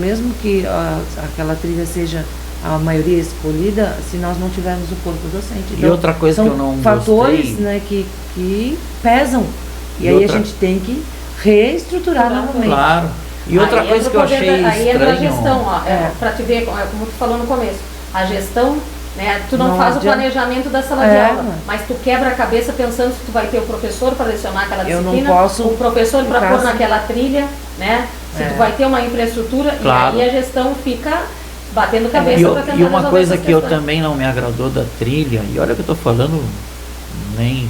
Mesmo que aquela trilha seja a maioria escolhida, se nós não tivermos o corpo docente. Então, e outra coisa que eu não fatores, gostei, né, que pesam. E aí a gente tem que reestruturar novamente. Claro. E outra coisa que eu achei estranho... Aí entra a gestão, para te ver, como tu falou no começo, a gestão, né, tu não faz o planejamento da sala de aula, mas tu quebra a cabeça pensando se tu vai ter o professor para lecionar aquela disciplina, o professor para pôr naquela trilha, né, se tu vai ter uma infraestrutura, claro. E aí a gestão fica batendo cabeça para tentar resolver. E uma coisa que eu também não me agradou da trilha, e olha que eu estou falando, nem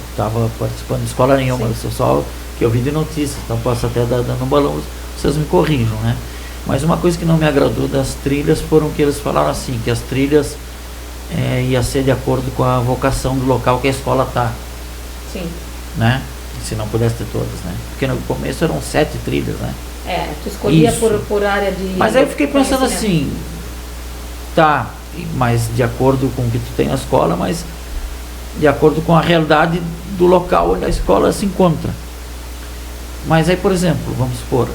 estava participando de escola nenhuma, eu só que eu vi de notícias, então posso até dar dando um balão, vocês me corrijam, né? Mas uma coisa que não me agradou das trilhas foram que eles falaram assim, que as trilhas ia ser de acordo com a vocação do local que a escola está. Sim. Né? Se não pudesse ter todas, né? Porque no começo eram 7 trilhas, né? Tu escolhia por área de... Mas aí eu fiquei pensando assim, tá, mas de acordo com o que tu tem na escola, mas de acordo com a realidade do local onde a escola se encontra. Mas aí, por exemplo, vamos supor,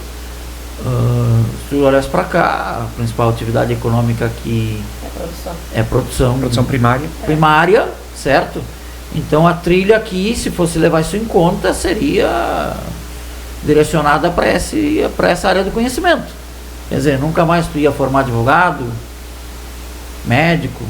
se tu olhas para cá, a principal atividade econômica aqui é produção. Produção primária. Primária, certo? Então a trilha aqui, se fosse levar isso em conta, seria direcionada para essa área do conhecimento. Quer dizer, nunca mais tu ia formar advogado, médico,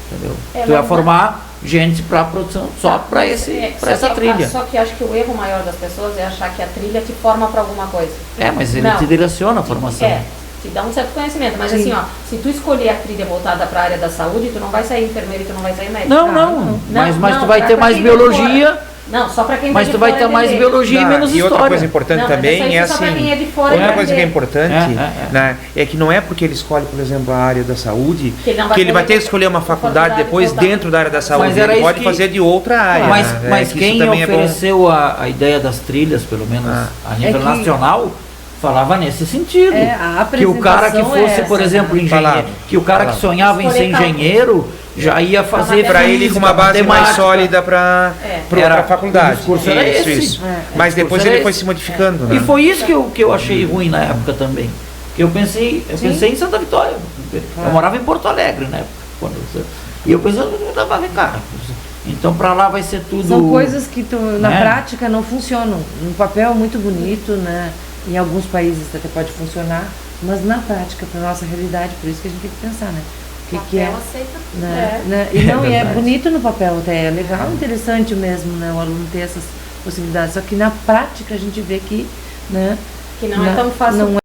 entendeu? Tu ia formar gente para produção só para essa trilha. Só que acho que o erro maior das pessoas é achar que a trilha te forma para alguma coisa. Mas ele te direciona a formação. Te dá um certo conhecimento, mas assim, se tu escolher a trilha voltada para a área da saúde, tu não vai sair enfermeiro e tu não vai sair médico. Mas tu vai ter mais biologia. Não, só para quem Mas tu vai ter mais biologia e menos história. E outra coisa importante também é assim, outra coisa que é importante né, é que não é porque ele escolhe, por exemplo, a área da saúde, que ele vai ter que escolher uma faculdade depois dentro da área da saúde. Ele pode fazer de outra área. Mas quem ofereceu a ideia das trilhas, pelo menos a nível nacional, falava nesse sentido. Que o cara que fosse, por exemplo, engenheiro, que o cara que sonhava em ser engenheiro já ia fazer para ele com uma base mais sólida para a faculdade. O discurso era esse. Mas depois ele foi se modificando. E foi isso que eu achei ruim na época também. Que eu pensei em Santa Vitória. Eu morava em Porto Alegre, né? E eu pensei, vem cá. Então para lá vai ser tudo. São coisas que na prática não funcionam. No papel é muito bonito, né? Em alguns países até pode funcionar, mas na prática, para nossa realidade, por isso que a gente tem que pensar, né? Que é aceita tudo. Né? E é bonito no papel até, é legal, interessante mesmo, né? O aluno ter essas possibilidades. Só que na prática a gente vê que, né? Que não é tão fácil.